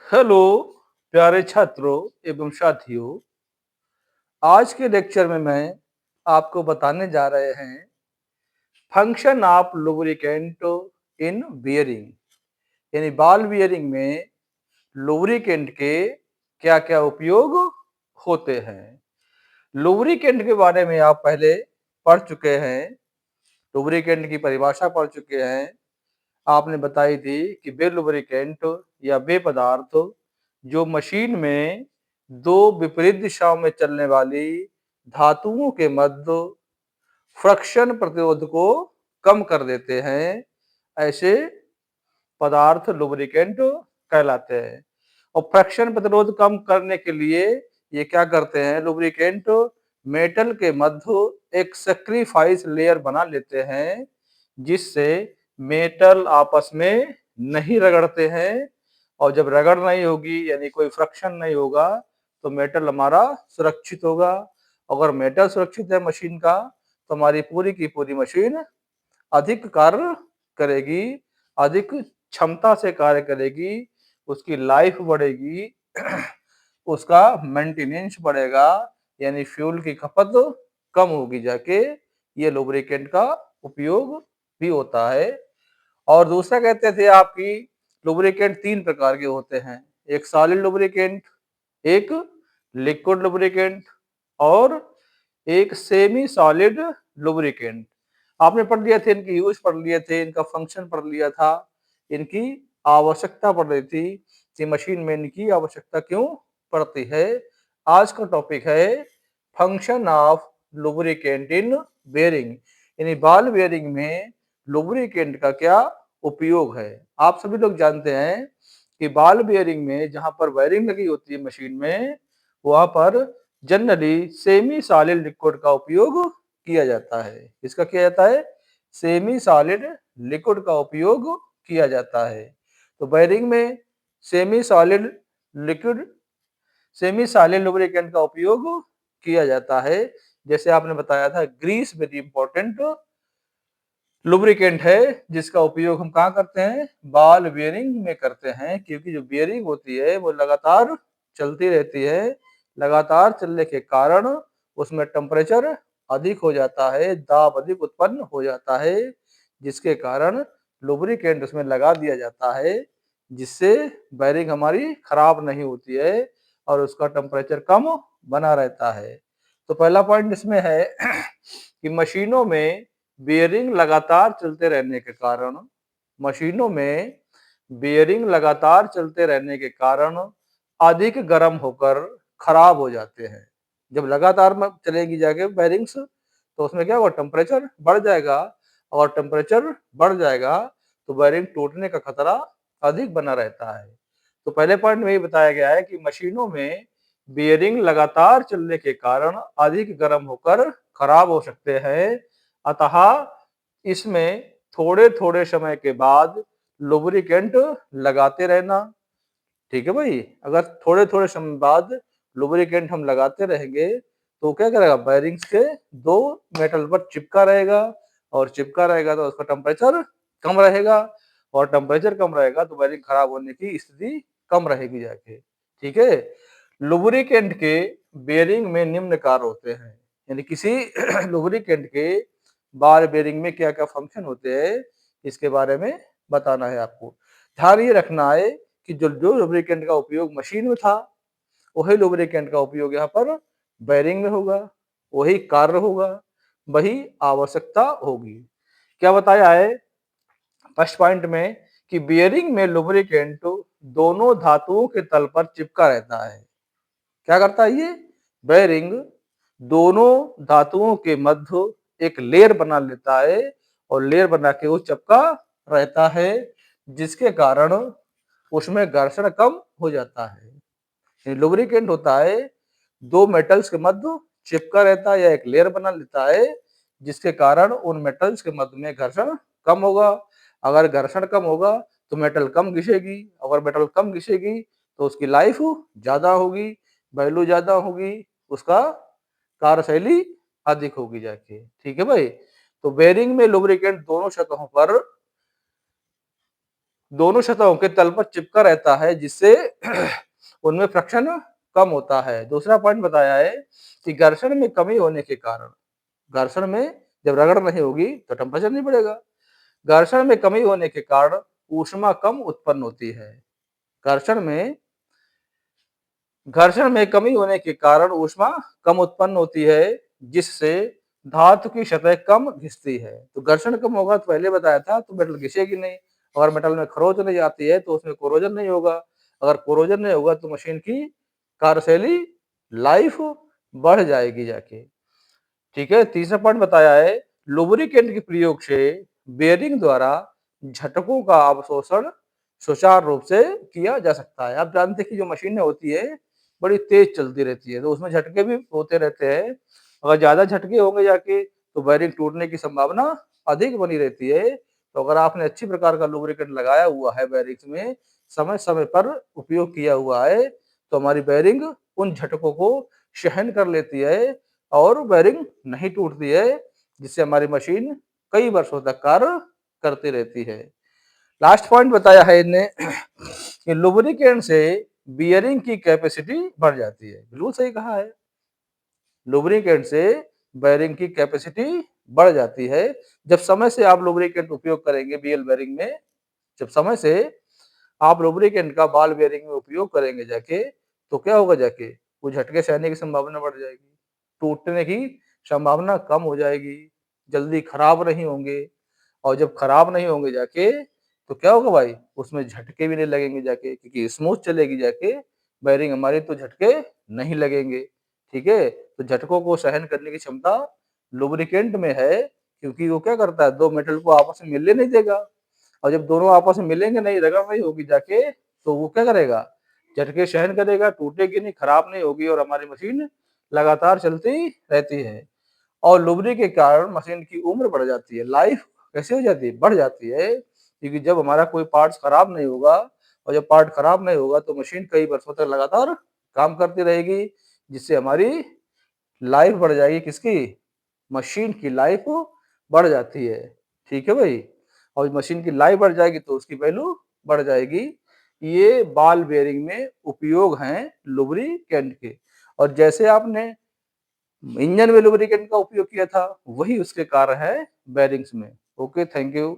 Hello प्यारे छात्रों एवं साथियों। आज के लेक्चर में मैं आपको बताने जा रहे हैं function of lubricant in bearing, यानी बॉल बियरिंग में लुब्रिकेंट के क्या क्या उपयोग होते हैं। लुब्रिकेंट के बारे में आप पहले पढ़ चुके हैं, लुब्रिकेंट की परिभाषा पढ़ चुके हैं। आपने बताई थी कि वे लुब्रिकेंट या वे पदार्थ जो मशीन में दो विपरीत दिशाओं में चलने वाली धातुओं के मध्य फ्रिक्शन प्रतिरोध को कम कर देते हैं, ऐसे पदार्थ लुब्रिकेंट कहलाते हैं। और फ्रिक्शन प्रतिरोध कम करने के लिए ये क्या करते हैं, लुब्रिकेंट मेटल के मध्य एक सैक्रिफाइस लेयर बना लेते हैं, जिससे मेटल आपस में नहीं रगड़ते हैं। और जब रगड़ नहीं होगी यानी कोई फ्रिक्शन नहीं होगा तो मेटल हमारा सुरक्षित होगा। अगर मेटल सुरक्षित है मशीन का तो हमारी पूरी की पूरी मशीन अधिक कार्य करेगी, अधिक क्षमता से कार्य करेगी, उसकी लाइफ बढ़ेगी, उसका मेंटेनेंस बढ़ेगा, यानी फ्यूल की खपत कम होगी जाके। ये लुब्रिकेंट का उपयोग भी होता है। और दूसरा कहते थे आपकी लुब्रिकेंट तीन प्रकार के होते हैं, एक सॉलिड लुब्रिकेंट, एक लिक्विड लुब्रिकेंट और एक सेमी सॉलिड लुब्रिकेंट। आपने पढ़ लिया थे, इनकी यूज पढ़ लिए थे, इनका फंक्शन पढ़ लिया था, इनकी आवश्यकता पड़ रही थी कि मशीन में इनकी आवश्यकता क्यों पड़ती है। आज का टॉपिक है function of lubricant in bearing, यानी बॉल बेयरिंग में लुब्रिकेंट का क्या उपयोग है। आप सभी लोग जानते हैं कि बॉल बेयरिंग में जहां पर वायरिंग लगी होती है मशीन में, वहां पर जनरली सेमी सॉलिड लिक्विड का उपयोग किया जाता है। इसका किया जाता है, सेमी सॉलिड लिक्विड का उपयोग किया जाता है। तो बेयरिंग में semi solid liquid semi solid lubricant का उपयोग किया जाता है। जैसे आपने बताया था, ग्रीस वेरी इंपॉर्टेंट लुब्रिकेंट है जिसका उपयोग हम कहाँ करते हैं, बॉल बियरिंग में करते हैं, क्योंकि जो बियरिंग होती है वो लगातार चलती रहती है। लगातार चलने के कारण उसमें टेम्परेचर अधिक हो जाता है, दाब अधिक उत्पन्न हो जाता है, जिसके कारण लुब्रिकेंट उसमें लगा दिया जाता है, जिससे बेयरिंग हमारी खराब नहीं होती है और उसका टेम्परेचर कम बना रहता है। तो पहला पॉइंट इसमें है कि मशीनों में बेयरिंग लगातार चलते रहने के कारण, मशीनों में बेयरिंग लगातार चलते रहने के कारण अधिक गर्म होकर खराब हो जाते हैं। जब लगातार में चलेगी जाके बेयरिंग्स तो उसमें क्या होगा, टेम्परेचर बढ़ जाएगा, और टेम्परेचर बढ़ जाएगा तो बेयरिंग टूटने का खतरा अधिक बना रहता है। तो पहले पॉइंट में ये बताया गया है कि मशीनों में बेयरिंग लगातार चलने के कारण अधिक गर्म होकर खराब हो सकते हैं, अतः इसमें थोड़े थोड़े समय के बाद लुब्रिकेंट लगाते रहना। ठीक है भाई, अगर थोड़े थोड़े समय बाद लुब्रिकेंट हम लगाते रहेंगे तो क्या करेगा, बेयरिंग्स के दो मेटल पर चिपका रहेगा, और चिपका रहेगा तो उसका टेम्परेचर कम रहेगा, और टेम्परेचर कम रहेगा तो बेयरिंग खराब होने की स्थिति कम रहेगी जाके। ठीक है, लुब्रिकेंट के बेयरिंग में निम्न कार्य होते हैं, यानी किसी लुब्रिकेंट के बार बेयरिंग में क्या क्या फंक्शन होते हैं, इसके बारे में बताना है आपको। ध्यान ये रखना है कि जो जो लुब्रिकेंट का उपयोग मशीन में था, वही लुब्रिकेंट का उपयोग यहाँ पर बेयरिंग में होगा, वही कार्य होगा, वही आवश्यकता होगी। क्या बताया है फर्स्ट पॉइंट में कि बियरिंग में लुब्रिकेंट दोनों धातुओं के तल पर चिपका रहता है। क्या करता है ये, बेयरिंग दोनों धातुओं के मध्य एक लेयर बना लेता है, और लेयर बना के वो चिपका रहता है, जिसके कारण उसमें घर्षण कम हो जाता है। लुब्रिकेंट होता है, दो मेटल्स के मध्य चिपका रहता है या एक लेयर बना लेता है, जिसके कारण उन मेटल्स के मध्य में घर्षण कम होगा। अगर घर्षण कम होगा तो मेटल कम घिसेगी, अगर मेटल कम घिसेगी तो उसकी लाइफ ज्यादा होगी, वैल्यू ज्यादा होगी, उसका कार्यशैली अधिक होगी जाके। ठीक है भाई, तो बेयरिंग में लुब्रिकेंट दोनों सतहों पर दोनों सतहों के तल पर चिपका रहता है जिससे उनमें फ्रिक्शन कम होता है। दूसरा पॉइंट बताया है कि घर्षण में कमी होने के कारण, घर्षण में जब रगड़ नहीं होगी तो टेम्परेचर नहीं बढ़ेगा। घर्षण में कमी होने के कारण ऊष्मा कम उत्पन्न होती है। घर्षण में घर्षण में कमी होने के कारण ऊष्मा कम उत्पन्न होती है जिससे धातु की सतह कम घिसती है। तो घर्षण कम होगा तो पहले बताया था तो मेटल घिसेगी नहीं। अगर मेटल में खरोंच नहीं आती है तो उसमें कोरोजन नहीं होगा। अगर कोरोजन नहीं होगा तो मशीन की कार्यशैली लाइफ बढ़ जाएगी जाके। ठीक है, तीसरा पॉइंट बताया है लुब्रिकेंट के प्रयोग से बेयरिंग द्वारा झटकों का अवशोषण सुचारू रूप से किया जा सकता है। आप जानते हैं कि जो मशीनें होती है बड़ी तेज चलती रहती है तो उसमें झटके भी होते रहते हैं। अगर ज्यादा झटके होंगे जाके तो बेयरिंग टूटने की संभावना अधिक बनी रहती है। तो अगर आपने अच्छी प्रकार का लुब्रिकेंट लगाया हुआ है बेयरिंग्स में, समय समय पर उपयोग किया हुआ है, तो हमारी बेयरिंग उन झटकों को सहन कर लेती है और बेयरिंग नहीं टूटती है, जिससे हमारी मशीन कई वर्षों तक कार्य करती रहती है। लास्ट पॉइंट बताया है इनने कि लुब्रिकेंट से बियरिंग की कैपेसिटी बढ़ जाती है। बिल्कुल सही कहा है। लुब्रिकेंट से बेयरिंग की कैपेसिटी बढ़ जाती है। जब समय से आप लुब्रिकेंट उपयोग करेंगे बीएल बेयरिंग में, जब समय से आप लुब्रिकेंट का बॉल बेयरिंग में उपयोग करेंगे जाके, तो क्या होगा जाके, वो झटके सहने की संभावना बढ़ जाएगी, टूटने की संभावना कम हो जाएगी, जल्दी खराब नहीं होंगे। और जब खराब नहीं होंगे जाके तो क्या होगा भाई, उसमें झटके भी नहीं लगेंगे जाके, क्योंकि स्मूथ चलेगी जाके बेयरिंग हमारी तो झटके नहीं लगेंगे। ठीक है, तो झटकों को सहन करने की क्षमता लुब्रिकेंट में है, क्योंकि वो क्या करता है, दो मेटल को आपस में मिलने नहीं देगा। और जब दोनों आपस में मिलेंगे नहीं, रगड़ नहीं होगी जाके, तो वो क्या करेगा, झटके सहन करेगा, टूटेगी नहीं, खराब नहीं होगी और हमारी मशीन लगातार चलती रहती है। और लुब्री के कारण मशीन की उम्र बढ़ जाती है, लाइफ कैसे हो जाती है, बढ़ जाती है, क्योंकि जब हमारा कोई पार्ट्स खराब नहीं होगा, और जब पार्ट खराब नहीं होगा तो मशीन कई वर्षों तक लगातार काम करती रहेगी, जिससे हमारी लाइफ बढ़ जाएगी। किसकी, मशीन की लाइफ बढ़ जाती है। ठीक है भाई, और मशीन की लाइफ बढ़ जाएगी तो उसकी वैल्यू बढ़ जाएगी। ये बॉल बेयरिंग में उपयोग हैं लुब्रिकेंट के। और जैसे आपने इंजन में लुब्रिकेंट का उपयोग किया था, वही उसके कार्य है बेयरिंग्स में। Okay, thank you.